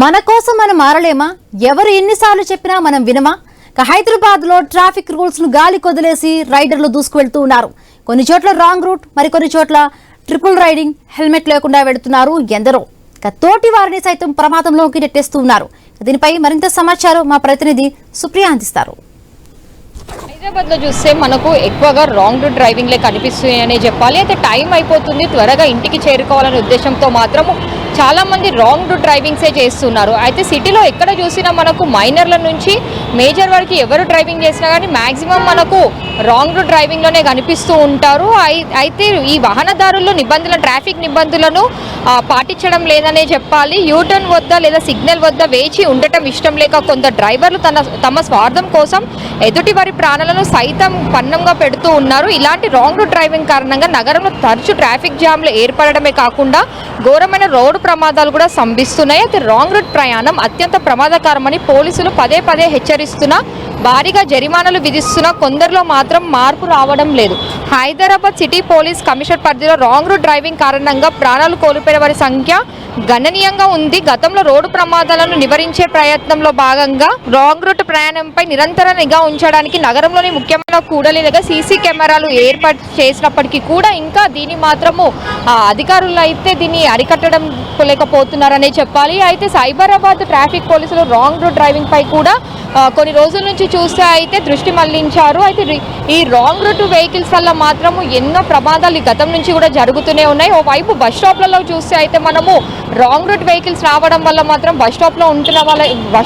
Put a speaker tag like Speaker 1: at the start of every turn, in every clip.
Speaker 1: మన కోసం మనం మారలేమా? ఎవరు ఎన్నిసార్లు చెప్పినా మనం వినమా? హైదరాబాద్ లో ట్రాఫిక్ రూల్స్ ను గాలి కొదిలేసి రైడర్లు దూసుకువెళ్తూ ఉన్నారు. కొన్ని చోట్ల రాంగ్ రూట్, మరి కొన్ని చోట్ల ట్రిపుల్ రైడింగ్, హెల్మెట్ లేకుండా వెళుతున్నారు ఎందరో. తోటి వారిని సైతం ప్రమాదంలోకి నెట్టేస్తూ ఉన్నారు. దీనిపై మరింత సమాచారం మా ప్రతినిధి సుప్రియ అందిస్తారు.
Speaker 2: హైదరాబాద్ లో చూస్తే మనకు ఎక్కువగా రాంగ్ రూట్ డ్రైవింగ్లే కనిపిస్తున్నాయనే చెప్పాలి. అయితే టైం అయిపోతుంది, త్వరగా ఇంటికి చేరుకోవాలనే ఉద్దేశంతో మాత్రము చాలా మంది రాంగ్ రూట్ డ్రైవింగ్సే చేస్తున్నారు. అయితే సిటీలో ఎక్కడ చూసినా మనకు మైనర్ల నుంచి మేజర్ వరకు ఎవరు డ్రైవింగ్ చేసినా కానీ మ్యాక్సిమం మనకు రాంగ్ రూట్ డ్రైవింగ్లోనే కనిపిస్తూ ఉంటారు. అయితే ఈ వాహనదారులు ట్రాఫిక్ నిబంధనలను పాటించడం లేదనే చెప్పాలి. యూటర్న్ వద్ద లేదా సిగ్నల్ వద్ద వేచి ఉండటం ఇష్టం లేక కొందరు డ్రైవర్లు తమ స్వార్థం కోసం ఎదుటి వారి ప్రాణాలను సైతం పన్నంగా పెడుతూ ఉన్నారు. ఇలాంటి రాంగ్ రూట్ డ్రైవింగ్ కారణంగా నగరంలో తరచూ ట్రాఫిక్ జామ్లు ఏర్పడమే కాకుండా ఘోరమైన రోడ్డు ప్రమాదాలు కూడా సంభవిస్తున్నాయి. అయితే రాంగ్ రూట్ ప్రయాణం అత్యంత ప్రమాదకరమని పోలీసులు పదే పదే హెచ్చరిస్తున్నా, భారీగా జరిమానాలు విధిస్తున్నా కొందరిలో మాత్రం మార్పు రావడం లేదు. హైదరాబాద్ సిటీ పోలీస్ కమిషనర్ పరిధిలో రాంగ్ రూట్ డ్రైవింగ్ కారణంగా ప్రాణాలు కోల్పోయిన వారి సంఖ్య గణనీయంగా ఉంది. గతంలో రోడ్డు ప్రమాదాలను నివారించే ప్రయత్నంలో భాగంగా రాంగ్ రూట్ ప్రయాణంపై నిరంతర నిఘా ఉంచడానికి నగరంలోని ముఖ్యమైన కూడలిగా సీసీ కెమెరాలు ఏర్పాటు చేసినప్పటికీ కూడా ఇంకా దీన్ని మాత్రము అధికారులు అయితే దీన్ని అరికట్టడం లేకపోతున్నారనే చెప్పాలి. అయితే సైబరాబాద్ ట్రాఫిక్ పోలీసులు రాంగ్ రూట్ డ్రైవింగ్ పై కూడా కొన్ని రోజుల నుంచి చూస్తే అయితే దృష్టి మళ్లించారు. అయితే ఈ రాంగ్ రూట్ వెహికల్స్ వల్ల మాత్రము ఎన్నో ప్రమాదాలు గతం నుంచి కూడా జరుగుతూనే ఉన్నాయి. ఓవైపు బస్ స్టాప్లలో చూస్తే అయితే మనము రాంగ్ రూట్ వెహికల్స్ రావడం వల్ల మాత్రం బస్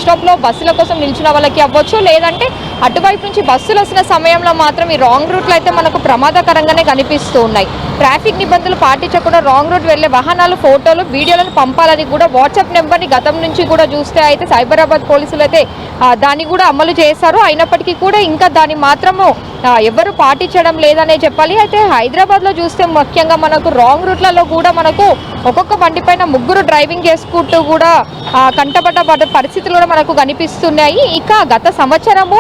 Speaker 2: స్టాప్లో బస్సుల కోసం నిల్చున్న వాళ్ళకి అవ్వచ్చు, లేదంటే అటువైపు నుంచి బస్సులు వస్తున్న సమయంలో మాత్రం ఈ రాంగ్ రూట్లు అయితే మనకు ప్రమాదకరంగానే కనిపిస్తూ ఉన్నాయి. ట్రాఫిక్ నిబంధనలు పాటించకుండా రాంగ్ రూట్ వెళ్లే వాహనాలు ఫోటోలు వీడియోలను పంపాలని కూడా వాట్సాప్ నెంబర్ని గతం నుంచి కూడా చూస్తే అయితే సైబరాబాద్ పోలీసులు అయితే దాన్ని కూడా అమలు చేశారు. అయినప్పటికీ కూడా ఇంకా దాన్ని మాత్రము ఎవరు పాటించడం లేదనే చెప్పాలి. అయితే హైదరాబాద్లో చూస్తే ముఖ్యంగా మనకు రాంగ్ రూట్లలో కూడా మనకు ఒక్కొక్క బండి పైన ముగ్గురు డ్రైవింగ్ చేసుకుంటూ కూడా కంటపడ్డ పరిస్థితులు కూడా మనకు కనిపిస్తున్నాయి. ఇక గత సంవత్సరము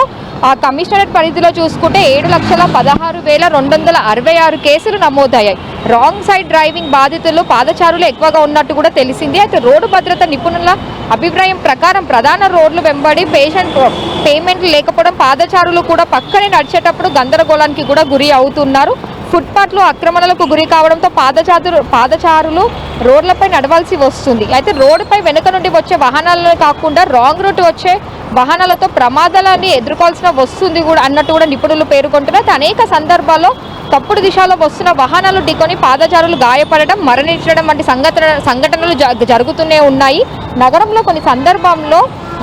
Speaker 2: కమిషనరేట్ పరిధిలో చూసుకుంటే 7,16,266 కేసులు నమోదయ్యాయి. రాంగ్ సైడ్ డ్రైవింగ్ బాధితులు పాదచారులు ఎక్కువగా ఉన్నట్టు కూడా తెలిసింది. అయితే రోడ్డు భద్రత నిపుణుల అభిప్రాయం ప్రకారం ప్రధాన రోడ్లు వెంబడి పేమెంట్లు లేకపోవడం, పాదచారులు కూడా పక్కనే నడిచేటప్పుడు గందరగోళానికి కూడా గురి అవుతున్నారు. ఫుట్పాత్లు ఆక్రమణలకు గురి కావడంతో పాదచారులు రోడ్లపై నడవాల్సి వస్తుంది. అయితే రోడ్డుపై వెనుక నుండి వచ్చే వాహనాలనే కాకుండా రాంగ్ రూట్ వచ్చే వాహనాలతో ప్రమాదాలని ఎదుర్కోవాల్సిన వస్తుంది కూడా అన్నట్టు కూడా నిపుణులు పేర్కొంటున్నారు. అనేక సందర్భాల్లో తప్పుడు దిశలో వస్తున్న వాహనాలు ఢీకొని పాదచారులు గాయపడడం, మరణించడం వంటి సంఘటనలు జరుగుతూనే ఉన్నాయి. నగరంలో కొన్ని సందర్భంలో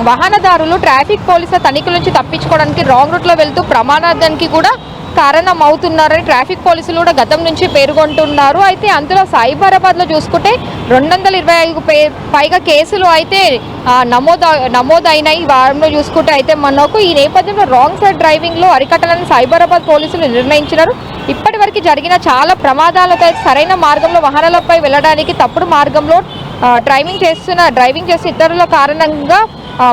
Speaker 2: వాహనదారులు ట్రాఫిక్ పోలీసుల తనిఖీల నుంచి తప్పించుకోవడానికి రాంగ్ రూట్లో వెళ్తూ ప్రమాదానికి కూడా కారణం అవుతున్నారని ట్రాఫిక్ పోలీసులు కూడా గతం నుంచి పేర్కొంటున్నారు. అయితే అందులో సైబరాబాద్లో చూసుకుంటే 225 పైగా కేసులు అయితే నమోదైనాయి. ఈ వారంలో చూసుకుంటే అయితే మనకు ఈ నేపథ్యంలో రాంగ్ సైడ్ డ్రైవింగ్లో అరికట్టాలని సైబరాబాద్ పోలీసులు నిర్ణయించారు. ఇప్పటి వరకు జరిగిన చాలా ప్రమాదాలతో సరైన మార్గంలో వాహనాలపై వెళ్ళడానికి తప్పుడు మార్గంలో డ్రైవింగ్ చేస్తున్న ఇతరుల కారణంగా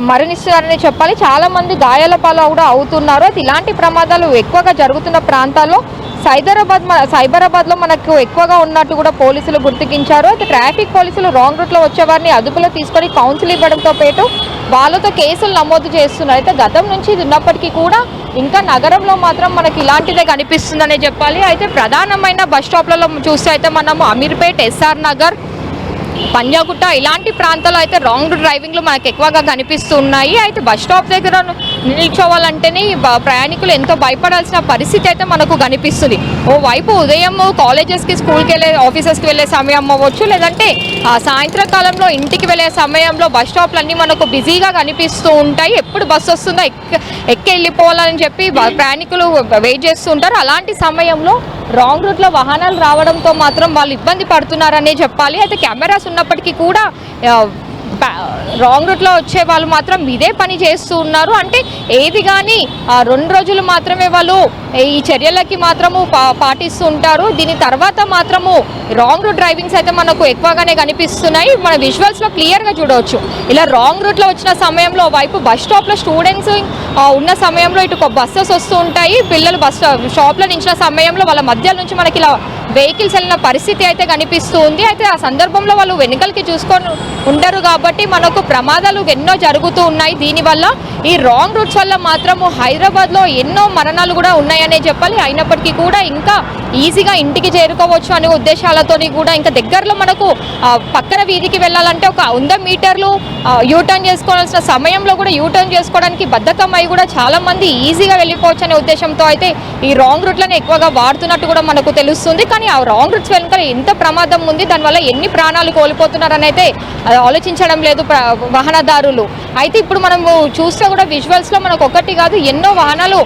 Speaker 2: మరణిస్తున్నారని చెప్పాలి. చాలా మంది గాయాల పాలు కూడా అవుతున్నారు. అయితే ఇలాంటి ప్రమాదాలు ఎక్కువగా జరుగుతున్న ప్రాంతాల్లో సైబరాబాద్లో మనకు ఎక్కువగా ఉన్నట్టు కూడా పోలీసులు గుర్తించారు. అయితే ట్రాఫిక్ పోలీసులు రాంగ్ రూట్లో వచ్చే వారిని అదుపులో తీసుకొని కౌన్సిల్ ఇవ్వడంతో పాటు వాళ్ళతో కేసులు నమోదు చేస్తున్నారు. అయితే గతం నుంచి ఇది ఉన్నప్పటికీ కూడా ఇంకా నగరంలో మాత్రం మనకి ఇలాంటిదే కనిపిస్తుందనే చెప్పాలి. అయితే ప్రధానమైన బస్ స్టాప్లలో చూస్తే అయితే మనము అమీర్పేట్, ఎస్ఆర్ నగర్, పంజాగుట్ట ఇలాంటి ప్రాంతాల్లో అయితే రాంగ్ డ్రైవింగ్లు మనకు ఎక్కువగా కనిపిస్తున్నాయి. అయితే బస్ స్టాప్ దగ్గర నిల్చోవాలంటేనే ప్రయాణికులు ఎంతో భయపడాల్సిన పరిస్థితి అయితే మనకు కనిపిస్తుంది. ఓవైపు ఉదయం కాలేజెస్కి, స్కూల్కి వెళ్ళే, ఆఫీసెస్కి వెళ్ళే సమయం అవ్వచ్చు, లేదంటే సాయంత్రం కాలంలో ఇంటికి వెళ్ళే సమయంలో బస్ స్టాప్లన్నీ మనకు బిజీగా కనిపిస్తూ ఉంటాయి. ఎప్పుడు బస్సు వస్తుందో ఎక్కి వెళ్ళిపోవాలని చెప్పి ప్రయాణికులు వెయిట్ చేస్తూ ఉంటారు. అలాంటి సమయంలో రాంగ్ రూట్లో వాహనాలు రావడంతో మాత్రం వాళ్ళు ఇబ్బంది పడుతున్నారనే చెప్పాలి. అయితే కెమెరాస్ ఉన్నప్పటికీ కూడా రాంగ్ రూట్లో వచ్చే వాళ్ళు మాత్రం ఇదే పని చేస్తూ ఉన్నారు. అంటే ఏది కానీ 2 రోజులు మాత్రమే వాళ్ళు ఈ చర్యలకి మాత్రము పాటిస్తూ ఉంటారు. దీని తర్వాత మాత్రము రాంగ్ రూట్ డ్రైవింగ్స్ అయితే మనకు ఎక్కువగానే కనిపిస్తున్నాయి. మన విజువల్స్లో క్లియర్గా చూడవచ్చు. ఇలా రాంగ్ రూట్లో వచ్చిన సమయంలో వైపు బస్ స్టాప్లో స్టూడెంట్స్ ఉన్న సమయంలో ఇటు బస్సెస్ వస్తూ ఉంటాయి. పిల్లలు బస్ స్టాప్లో నిలిచిన సమయంలో వాళ్ళ మధ్య నుంచి మనకి ఇలా వెహికల్స్ వెళ్ళిన పరిస్థితి అయితే కనిపిస్తూ ఉంది. అయితే ఆ సందర్భంలో వాళ్ళు వెనుకలకి చూసుకొని ఉండరు కాబట్టి మనకు ప్రమాదాలు ఎన్నో జరుగుతూ ఉన్నాయి. దీనివల్ల ఈ రాంగ్ రూట్స్ వల్ల మాత్రము హైదరాబాద్లో ఎన్నో మరణాలు కూడా ఉన్నాయనే చెప్పాలి. అయినప్పటికీ కూడా ఇంకా ఈజీగా ఇంటికి చేరుకోవచ్చు అనే ఉద్దేశాలతోని కూడా ఇంకా దగ్గరలో మనకు పక్కన వీధికి వెళ్ళాలంటే ఒక 100 మీటర్లు యూటర్న్ చేసుకోవాల్సిన సమయంలో కూడా యూటర్న్ చేసుకోవడానికి బద్ధకం అయి కూడా చాలా మంది ఈజీగా వెళ్ళిపోవచ్చు అనే ఉద్దేశంతో అయితే ఈ రాంగ్ రూట్లను ఎక్కువగా వాడుతున్నట్టు కూడా మనకు తెలుస్తుంది. కానీ ఆ రాంగ్ రూట్స్ వెనుక ఎంత ప్రమాదం ఉంది, దానివల్ల ఎన్ని ప్రాణాలు కోల్పోతున్నారని అయితే ఆలోచించడం లేదు వాహనదారులు. అయితే ఇప్పుడు మనము చూస్తే కూడా విజువల్స్లో మనకు ఒకటి కాదు ఎన్నో వాహనాలు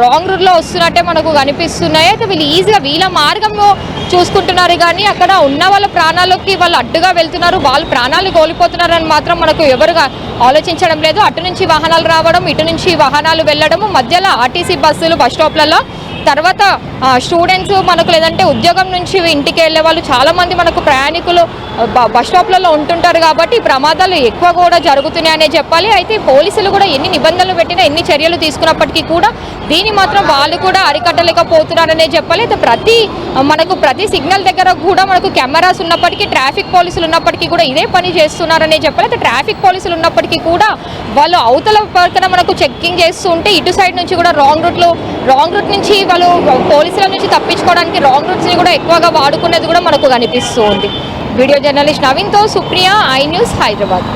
Speaker 2: రాంగ్ రూట్లో వస్తున్నట్టే మనకు కనిపిస్తున్నాయి. అయితే వీళ్ళు ఈజీగా వీళ్ళ మార్గంలో చూసుకుంటున్నారు కానీ అక్కడ ఉన్న వాళ్ళ ప్రాణాలకి వాళ్ళు అడ్డుగా వెళ్తున్నారు, వాళ్ళు ప్రాణాలు కోల్పోతున్నారని మాత్రం మనకు ఎవరుగా ఆలోచించడం లేదు. అటు నుంచి వాహనాలు రావడం, ఇటు నుంచి వాహనాలు వెళ్ళడము, మధ్యలో ఆర్టీసీ బస్సులు బస్ స్టాప్లలో, తర్వాత స్టూడెంట్స్ మనకు లేదంటే ఉద్యోగం నుంచి ఇంటికి వెళ్ళే వాళ్ళు చాలామంది మనకు ప్రయాణికులు బస్ స్టాప్లలో ఉంటుంటారు కాబట్టి ప్రమాదాలు ఎక్కువ కూడా జరుగుతున్నాయనే చెప్పాలి. అయితే పోలీసులు కూడా ఎన్ని నిబంధనలు పెట్టినా ఎన్ని చర్యలు తీసుకున్నప్పటికీ కూడా దీన్ని మాత్రం వాళ్ళు కూడా అరికట్టలేకపోతున్నారనే చెప్పాలి. అయితే ప్రతి సిగ్నల్ దగ్గర కూడా మనకు కెమెరాస్ ఉన్నప్పటికీ, ట్రాఫిక్ పోలీసులు ఉన్నప్పటికీ కూడా ఇదే పని చేస్తున్నారనే చెప్పాలి. అయితే ట్రాఫిక్ పోలీసులు ఉన్నప్పటికీ కూడా వాళ్ళు అవతల పక్కన మనకు చెక్కింగ్ చేస్తూ ఉంటే ఇటు సైడ్ నుంచి కూడా రాంగ్ రూట్ నుంచి వాళ్ళు పోలీసుల నుంచి తప్పించుకోవడానికి రాంగ్ రూట్స్ని కూడా ఎక్కువగా వాడుకునేది కూడా మనకు కనిపిస్తూ ఉంది. వీడియో జర్నలిస్ట్ నవీన్తో సుప్రియ, ఐ న్యూస్, హైదరాబాద్.